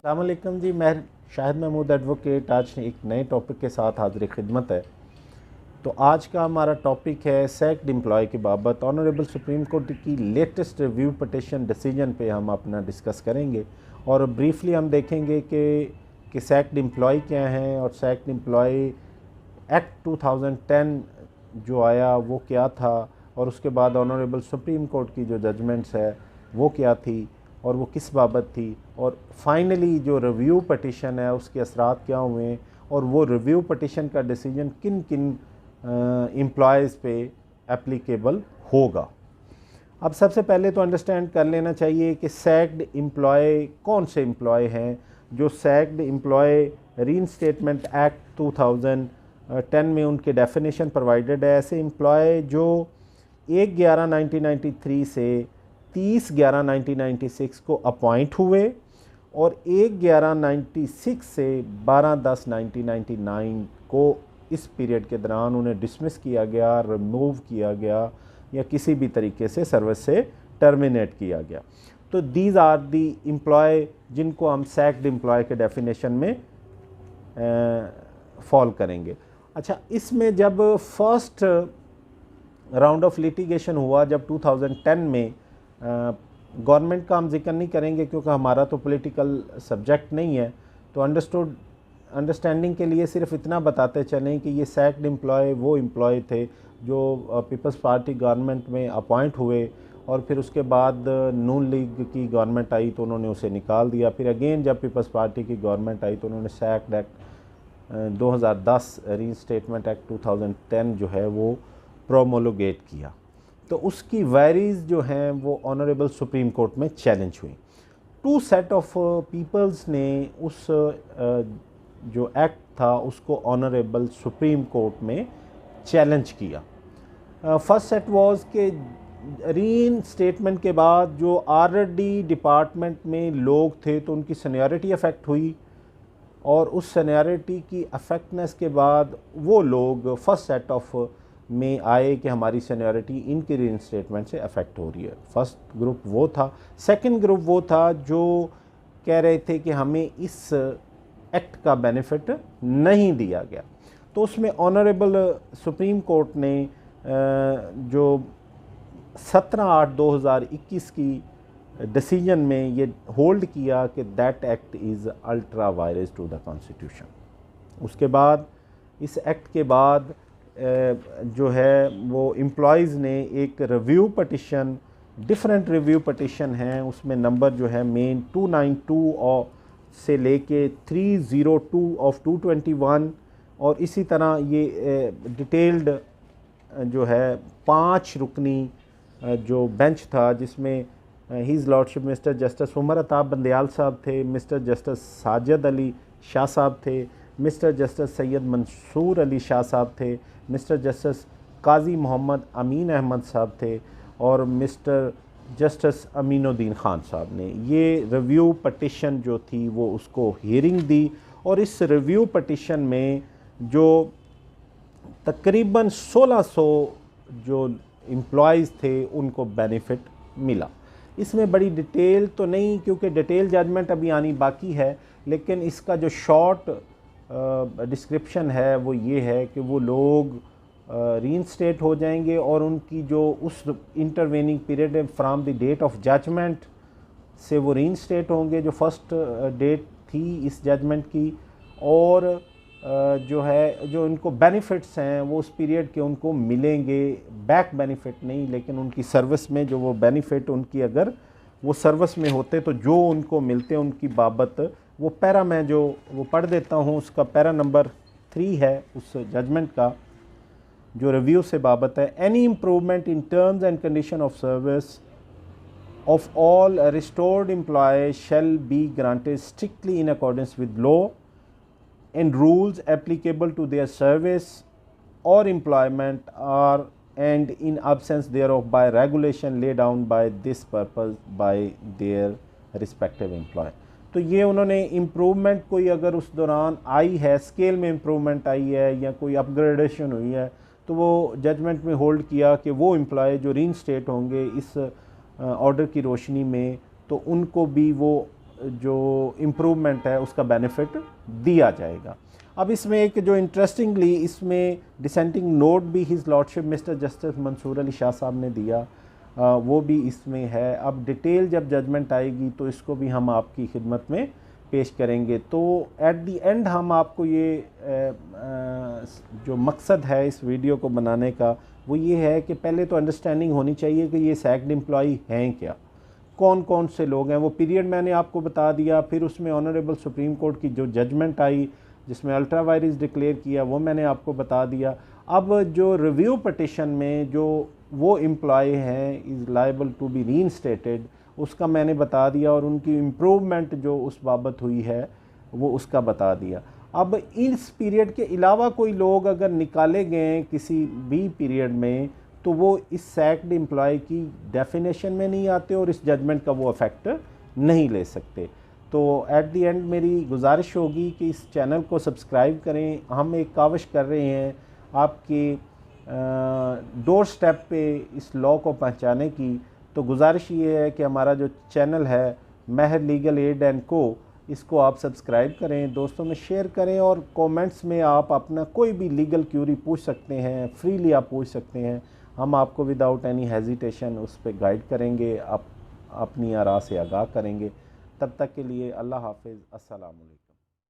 अस्सलाम वालेकुम जी। मैं शाहिद महमूद एडवोकेट आज एक नए टॉपिक के साथ हाजिर खिदमत है। तो आज का हमारा टॉपिक है सैक्ड एम्प्लॉय के बाबत ऑनरेबल सुप्रीम कोर्ट की लेटेस्ट रिव्यू पटिशन डिसीजन पे हम अपना डिस्कस करेंगे और ब्रीफली हम देखेंगे कि सैक्ड एम्प्लॉय क्या हैं और सैक्ड एम्प्लॉय एक्ट 2010 जो आया वो क्या था और उसके बाद ऑनरेबल सुप्रीम कोर्ट की जो जजमेंट्स है वो क्या थी और वो किस बाबत थी और फाइनली जो रिव्यू पटिशन है उसके असरात क्या हुए और वो रिव्यू पटिशन का डिसीजन किन किन एम्प्लॉयज़ पे एप्लीकेबल होगा। अब सबसे पहले तो अंडरस्टैंड कर लेना चाहिए कि सैक्ड एम्प्लॉय कौन से एम्प्लॉय हैं। जो सैक्ड एम्प्लॉय रीइंस्टेटमेंट एक्ट 2010 में उनके डेफिनेशन प्रोवाइडेड है। ऐसे एम्प्लॉय जो 1/11/1993 से 30/11/1996 को अपॉइंट हुए और 1/11/96 से 12/10/1999 को इस पीरियड के दौरान उन्हें डिसमिस किया गया, रिमूव किया गया या किसी भी तरीके से सर्विस से टर्मिनेट किया गया। तो दीज आर दी एम्प्लॉय जिनको हम सैक्ड एम्प्लॉय के डेफिनेशन में फॉल करेंगे। अच्छा, इसमें जब फर्स्ट राउंड ऑफ लिटिगेशन हुआ, जब 2010 में गवर्नमेंट का हम जिक्र नहीं करेंगे क्योंकि हमारा तो पॉलिटिकल सब्जेक्ट नहीं है, तो अंडरस्टैंडिंग के लिए सिर्फ इतना बताते चलें कि ये सैक्ड एम्प्लॉय वो एम्प्लॉय थे जो पीपल्स पार्टी गवर्नमेंट में अपॉइंट हुए और फिर उसके बाद नून लीग की गवर्नमेंट आई तो उन्होंने उसे निकाल दिया। फिर अगेन जब पीपल्स पार्टी की गवर्नमेंट आई तो उन्होंने सैक्ड एक्ट 2010 रीइंस्टेटमेंट एक्ट 2010 जो है वो प्रोमोलोगेट किया। तो उसकी वेरीज जो हैं वो ऑनरेबल सुप्रीम कोर्ट में चैलेंज हुई। टू सेट ऑफ पीपल्स ने उस जो एक्ट था उसको ऑनरेबल सुप्रीम कोर्ट में चैलेंज किया। फर्स्ट सेट वाज के रीइंस्टेटमेंट के बाद जो ऑलरेडी डिपार्टमेंट में लोग थे तो उनकी सीनियरिटी अफेक्ट हुई और उस सीनियरिटी की अफेक्टनेस के बाद वो लोग फर्स्ट सेट ऑफ में आए कि हमारी सीनियरिटी इनकी रीइंस्टेटमेंट से अफेक्ट हो रही है। फर्स्ट ग्रुप वो था। सेकंड ग्रुप वो था जो कह रहे थे कि हमें इस एक्ट का बेनिफिट नहीं दिया गया। तो उसमें ऑनरेबल सुप्रीम कोर्ट ने जो 17/8/2021 की डिसीजन में ये होल्ड किया कि that act is ultra vires to the constitution. उसके बाद इस एक्ट के बाद जो है वो एम्प्लॉयज़ ने एक review petition, different review petition हैं, उसमें नंबर जो है मेन 292 और से लेके 302 ऑफ 221 और इसी तरह ये डिटेल्ड जो है 5 रुकनी जो बेंच था जिसमें his lordship mister justice Umar Ata Bandial साहब थे, मिस्टर जस्टिस साजिद अली शाह साहब थे, मिस्टर जस्टिस सैयद मंसूर अली शाह साहब थे, मिस्टर जस्टिस काजी मोहम्मद अमीन अहमद साहब थे और मिस्टर जस्टिस अमीनुद्दीन ख़ान साहब ने ये रिव्यू पटिशन जो थी वो उसको हियरिंग दी और इस रिव्यू पटिशन में जो तकरीबन 1600 जो एम्प्लॉयज़ थे उनको बेनिफिट मिला। इसमें बड़ी डिटेल तो नहीं क्योंकि डिटेल जजमेंट अभी आनी बाकी है, लेकिन इसका जो शॉर्ट डिस्क्रिप्शन है वो ये है कि वो लोग रीइंस्टेट हो जाएंगे और उनकी जो उस इंटरवेनिंग पीरियड है from the date of judgement से वो रीइंस्टेट होंगे जो फर्स्ट डेट थी इस जजमेंट की, और जो है जो इनको बेनिफिट्स हैं वो उस पीरियड के उनको मिलेंगे, बैक बेनिफिट नहीं लेकिन उनकी सर्विस में जो वो बेनिफिट उनकी अगर वो सर्विस में होते तो जो उनको मिलते हैं उनकी बाबत वो पैरा मैं जो वो पढ़ देता हूँ। उसका पैरा नंबर 3 है उस जजमेंट का जो रिव्यू से बाबत है। Any improvement in terms and condition of service of all restored employ shall be granted strictly in accordance with law and rules applicable to their service or employment are and in absence thereof by regulation laid down by this purpose by their respective employer। तो ये उन्होंने improvement कोई अगर उस दौरान आई है, scale में improvement आई है या कोई अपग्रेडेशन हुई है तो वो जजमेंट में होल्ड किया कि वो एम्प्लॉय जो रीइंस्टेट होंगे इस ऑर्डर की रोशनी में तो उनको भी वो जो इम्प्रूवमेंट है उसका बेनिफिट दिया जाएगा। अब इसमें एक जो इंटरेस्टिंगली इसमें डिसेंटिंग नोट भी his lordship mister justice Mansoor Ali Shah साहब ने दिया, वो भी इसमें है। अब डिटेल जब जजमेंट आएगी तो इसको भी हम आपकी खिदमत में पेश करेंगे। तो एट दी एंड हम आपको ये जो मकसद है इस वीडियो को बनाने का वो ये है कि पहले तो अंडरस्टैंडिंग होनी चाहिए कि ये सैक्ड एम्प्लॉई हैं क्या, कौन कौन से लोग हैं। वो पीरियड मैंने आपको बता दिया, फिर उसमें ऑनरेबल सुप्रीम कोर्ट की जो जजमेंट आई जिसमें अल्ट्रा वायरस डिक्लेयर किया वो मैंने आपको बता दिया। अब जो रिव्यू पटिशन में जो वो एम्प्लॉय हैं is liable to be reinstated उसका मैंने बता दिया, और उनकी इम्प्रूवमेंट जो उस बाबत हुई है वो उसका बता दिया। अब इस पीरियड के अलावा कोई लोग अगर निकाले गए किसी भी पीरियड में तो वो इस सैक्ड एम्प्लॉय की डेफिनेशन में नहीं आते और इस जजमेंट का वो अफेक्ट नहीं ले सकते। तो एट दी एंड मेरी गुजारिश होगी कि इस चैनल को सब्सक्राइब करें। हम एक काविश कर रहे हैं आपके डोर स्टेप पे इस लॉ को पहुंचाने की। तो गुजारिश ये है कि हमारा जो चैनल है महर लीगल एड एंड को, इसको आप सब्सक्राइब करें, दोस्तों में शेयर करें, और कमेंट्स में आप अपना कोई भी लीगल क्यूरी पूछ सकते हैं, फ्रीली आप पूछ सकते हैं। हम आपको विदाउट एनी हेजिटेशन उस पर गाइड करेंगे, आप अपनी आरा से आगाह करेंगे। तब तक के लिए अल्लाह हाफिज़, अस्सलाम वालेकुम।